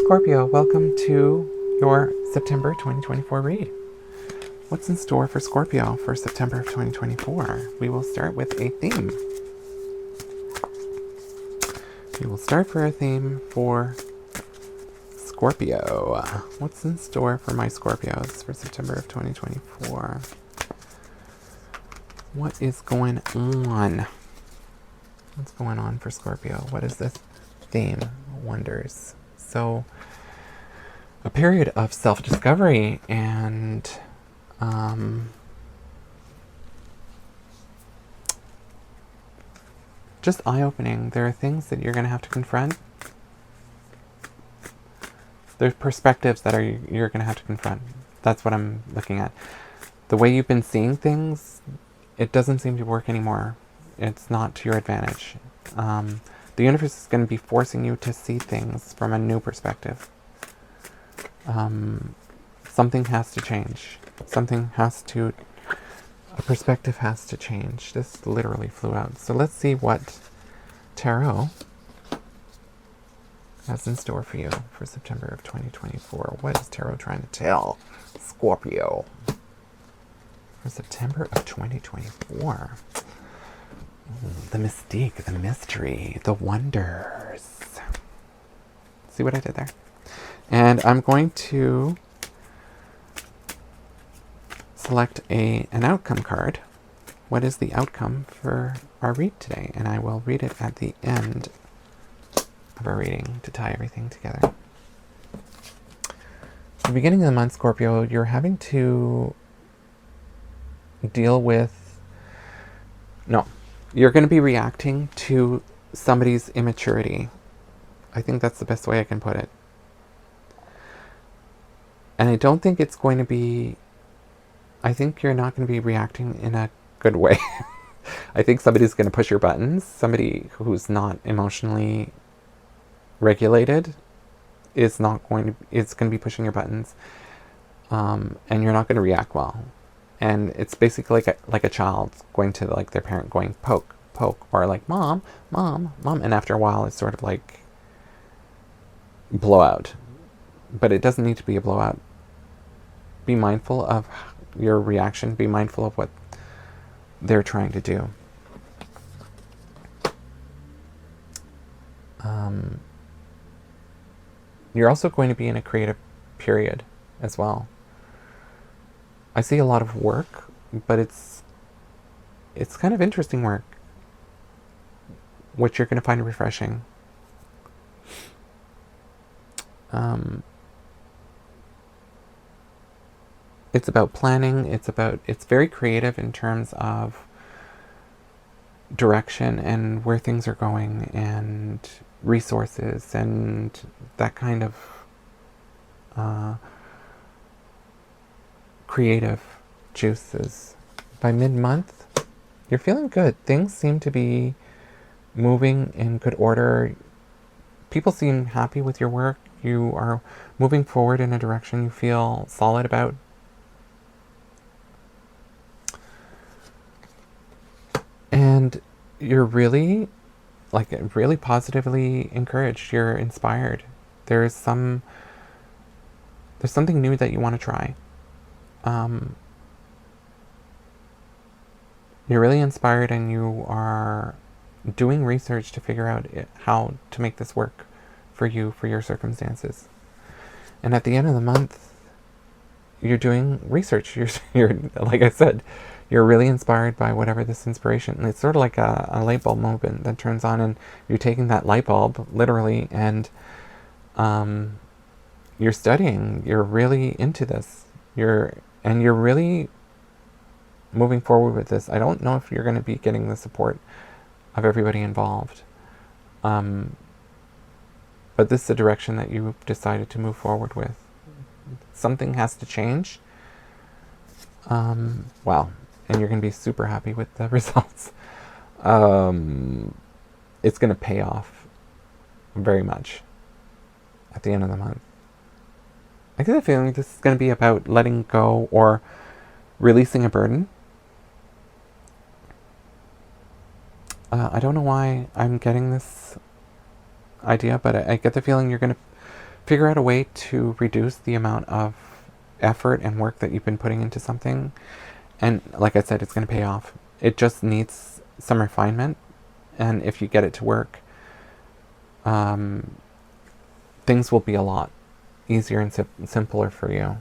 Scorpio, welcome to your September 2024 read. What's in store for Scorpio for September of 2024? We will start with a theme. We will start for a theme for Scorpio. What's in store for my Scorpios for September of 2024? What is going on? What's going on for Scorpio? What is this theme? Wonders. So, a period of self-discovery and just eye-opening. There are things that you're going to have to confront. There's perspectives that you're going to have to confront. That's what I'm looking at. The way you've been seeing things, it doesn't seem to work anymore. It's not to your advantage. The universe is going to be forcing you to see things from a new perspective. Something has to change. A perspective has to change. This literally flew out. So let's see what Tarot has in store for you for September of 2024. What is Tarot trying to tell Scorpio for September of 2024? The mystique, the mystery, the wonders. See what I did there? And I'm going to select an outcome card. What is the outcome for our read today? And I will read it at the end of our reading to tie everything together. At the beginning of the month, Scorpio, you're having to deal with... You're going to be reacting to somebody's immaturity. I think that's the best way I can put it. And I don't think it's going to be... I think you're not going to be reacting in a good way. I think somebody's going to push your buttons. Somebody who's not emotionally regulated is going to be pushing your buttons. And you're not going to react well. And it's basically like a child going to their parent going poke, or like mom, and after a while it's sort of like blowout. But it doesn't need to be a blowout. Be mindful of your reaction. Be mindful of what they're trying to do. You're also going to be in a creative period as well. I see a lot of work, but it's kind of interesting work, which you're going to find refreshing. It's about planning. It's very creative in terms of direction and where things are going and resources and that kind of creative juices. By mid-month, you're feeling good. Things seem to be moving in good order. People seem happy with your work. You are moving forward in a direction you feel solid about. And you're really positively encouraged. You're inspired. There's something new that you want to try. You're really inspired, and you are doing research to figure out how to make this work for you, for your circumstances. And at the end of the month, you're doing research. You're like I said, you're really inspired by whatever this inspiration. And it's sort of like a light bulb moment that turns on, and you're taking that light bulb literally, and you're studying. You're really into this. You're really moving forward with this. I don't know if you're going to be getting the support of everybody involved. But this is the direction that you've decided to move forward with. Something has to change. Wow. And you're going to be super happy with the results. It's going to pay off very much at the end of the month. I get the feeling this is going to be about letting go or releasing a burden. I don't know why I'm getting this idea, but I get the feeling you're going to figure out a way to reduce the amount of effort and work that you've been putting into something. And like I said, it's going to pay off. It just needs some refinement. And if you get it to work, things will be a lot easier and simpler for you.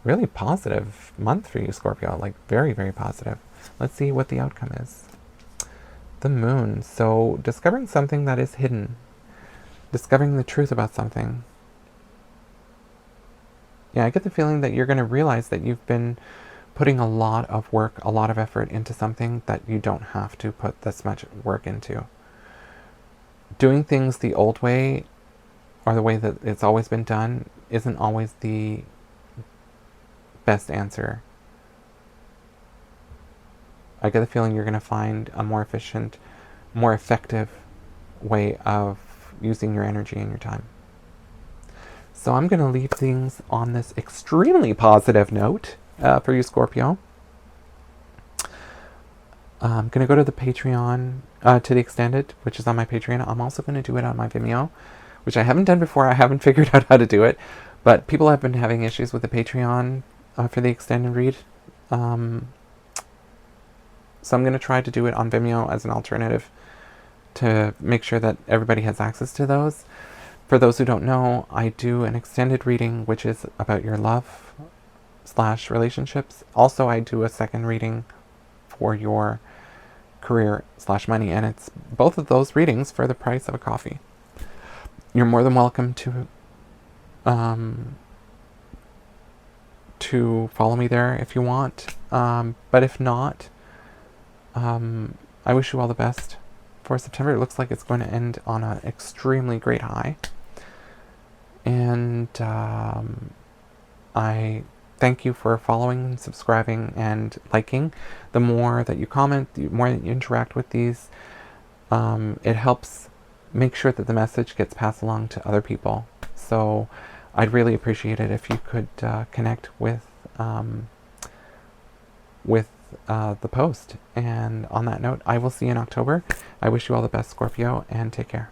Really positive month for you, Scorpio. Like very, very positive. Let's see what the outcome is. The moon. So discovering something that is hidden. Discovering the truth about something. Yeah, I get the feeling that you're going to realize that you've been putting a lot of work, a lot of effort into something that you don't have to put this much work into. Doing things the old way, or the way that it's always been done, isn't always the best answer. I get the feeling you're going to find a more efficient, more effective way of using your energy and your time. So I'm going to leave things on this extremely positive note for you, Scorpio. I'm going to go to the Patreon, to the extended, which is on my Patreon. I'm also going to do it on my Vimeo, which I haven't done before. I haven't figured out how to do it. But people have been having issues with the Patreon for the extended read. So I'm going to try to do it on Vimeo as an alternative to make sure that everybody has access to those. For those who don't know, I do an extended reading, which is about your love / relationships. Also, I do a second reading for your career / money, and it's both of those readings for the price of a coffee. You're more than welcome to follow me there if you want. But if not, I wish you all the best for September. It looks like it's going to end on an extremely great high. And I thank you for following, subscribing, and liking. The more that you comment, the more that you interact with these, it helps make sure that the message gets passed along to other people. So I'd really appreciate it if you could connect with the post. And on that note, I will see you in October. I wish you all the best, Scorpio, and take care.